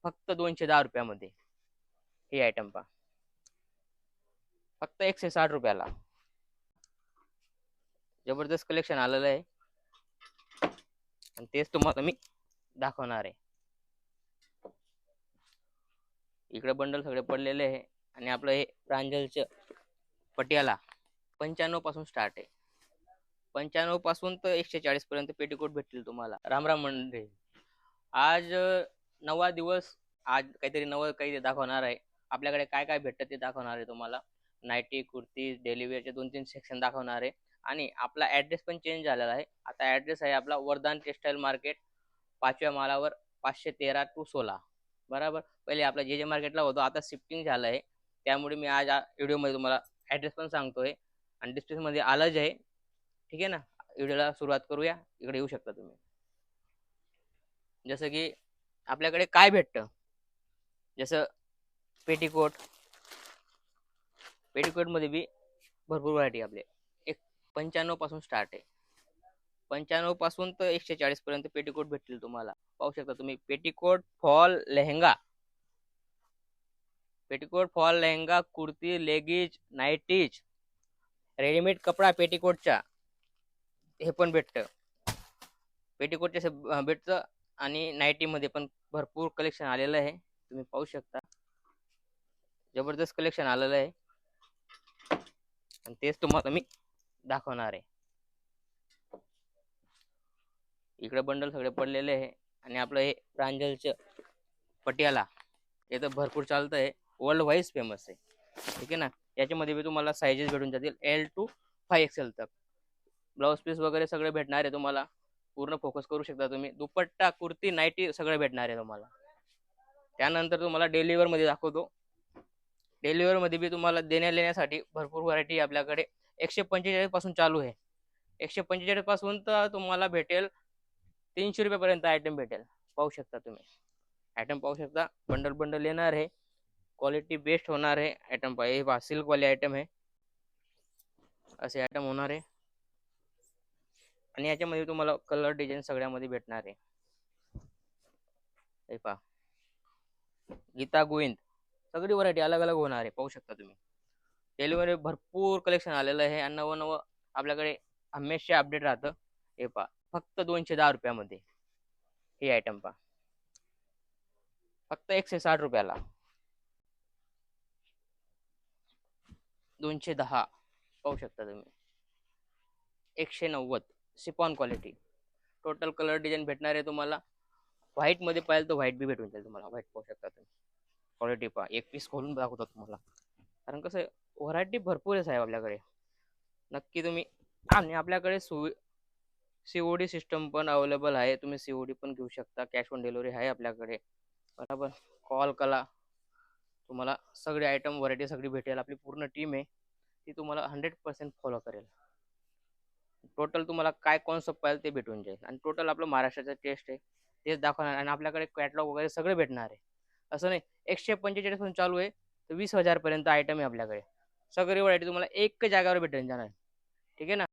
फक्त 210 रुपयामध्ये ही आयटम पहा. फक्त 160 रुपयाला जबरदस्त कलेक्शन आलेलं आहे आणि तेच तुम्हाला मी दाखवणार आहे. इकडे बंडल सगळे पडलेले आहे आणि आपलं हे प्रांजलचं पटियाला 95 पासून स्टार्ट आहे. 95 पासून तर 140 पर्यंत पेटीकोट भेटतील तुम्हाला. रामराम मंडळी, आज नवा दिवस. आज काहीतरी नवं काही दाखवणार आहे. आपल्याकडे काय काय भेटतं ते दाखवणार आहे तुम्हाला. नाईटी, कुर्ती, डेली वेअरचे 2-3 सेक्शन दाखवणार आहे आणि आपला ॲड्रेस पण चेंज झालेला आहे. आता ॲड्रेस आहे आपला वर्धन टेक्सटाईल मार्केट, 5व्या माळावर, 513 to 16. बरोबर. पहिले आपला जे मार्केटला होतो, आता शिफ्टिंग झालं आहे. त्यामुळे मी आज व्हिडिओमध्ये तुम्हाला ॲड्रेस पण सांगतोय आणि डिस्क्रिप्शनमध्ये आलंच आहे. ठीक आहे ना. व्हिडिओला सुरुवात करूया. इकडे येऊ शकता तुम्ही. जसं की आपल्याकडे काय भेटतं, जसं पेटीकोट. पेटीकोटमध्ये बी भरपूर व्हरायटी आपले. 95 पासून स्टार्ट आहे. 95 पासून तर 140 पर्यंत पेटीकोट भेटतील तुम्हाला. पाहू शकता तुम्ही. Petticoat, fall, lehenga, petticoat, fall, lehenga, kurti, leggings, nighties, readymade कपडा पेटीकोटचा हे पण भेटतं. पेटीकोटचे भेटतं आणि नाईटीमध्ये पण भरपूर कलेक्शन आलेलं आहे. तुम्ही पाहू शकता. जबरदस्त कलेक्शन आलेलं आहे आणि तेच तुम्हाला मी दाखवणार आहे. इकडे बंडल सगळे पडलेले आहे आणि आपलं हे प्रांजलचं पटियाला हे तर भरपूर चालतं आहे. वर्ल्ड वाईज फेमस आहे. ठीक आहे ना. याच्यामध्ये बी तुम्हाला साईजेस भेटून जातील L to 5XL तक. ब्लाऊज पीस वगैरे सगळे भेटणार आहे तुम्हाला. पूर्ण फोकस करू शकता तुम्ही. दुपट्टा, कुर्ती, नाईटी सगळे भेटणार आहे तुम्हाला. त्यानंतर तुम्हाला डेली वेअर मध्ये दाखवतो. डेली वेअर मध्ये बी तुम्हाला देण्यासाठी भरपूर व्हरायटी आपल्याकडे. 145 पासून चालू आहे. 145 पासून तर तुम्हाला भेटेल 300 रुपयापर्यंत आयटम भेटेल. पाहू शकता तुम्ही. आयटम पाहू शकता. बंडल बंडल येणार आहे. क्वालिटी बेस्ट होणार आहे. आयटम हे पहा, सिल्क वाले आयटम आहे. असे आयटम होणार आहे आणि याच्यामध्ये तुम्हाला कलर डिझाईन सगळ्यामध्ये भेटणार आहे. हे पहा, गीता गोविंद सगळी व्हरायटी अलग अलग होणार आहे. पाहू शकता तुम्ही. डेलीमध्ये भरपूर कलेक्शन आलेलं आहे आणि नवं नवं आपल्याकडे हमेशा अपडेट राहतं. हे पहा, फक्त 210 रुपयामध्ये हे आयटम पहा. फक्त 160 रुपयाला 210. पाहू शकता तुम्ही. 190 सिपॉन क्वालिटी. टोटल कलर डिझाईन भेटणार आहे तुम्हाला. व्हाईट मध्ये पाहिजे तर व्हाईट बी भेटून जाईल तुम्हाला. व्हाईट पाहू शकता तुम्ही. क्वालिटी पहा. एक पीस खोलून दाखवतो तुम्हाला, कारण कसं व्हरायटी भरपूर आहे साहेब आपल्याकडे. नक्की तुम्ही. आणि आपल्याकडे COD सिस्टम पण अवेलेबल आहे. तुम्ही COD पण घेऊ शकता. कॅश ऑन डिलिव्हरी आहे आपल्याकडे. बरोबर. कॉल करा. तुम्हाला सगळे आयटम व्हरायटी सगळी भेटेल. आपली पूर्ण टीम आहे, ती तुम्हाला 100% फॉलो करेल. टोटल तुम्हाला काय कॉन्सेप्ट पाहिजे ते भेटून जाईल आणि टोटल आपलं महाराष्ट्राचं टेस्ट आहे तेच दाखवणार. आणि आपल्याकडे कॅटलॉग वगैरे सगळे भेटणार आहे. असं नाही 145 पासून चालू आहे तर 20,000 पर्यंत आयटम आहे आपल्याकडे. सगळी व्हरायटी तुम्हाला एक जागेवर भेटून जाणार. ठीक आहे ना.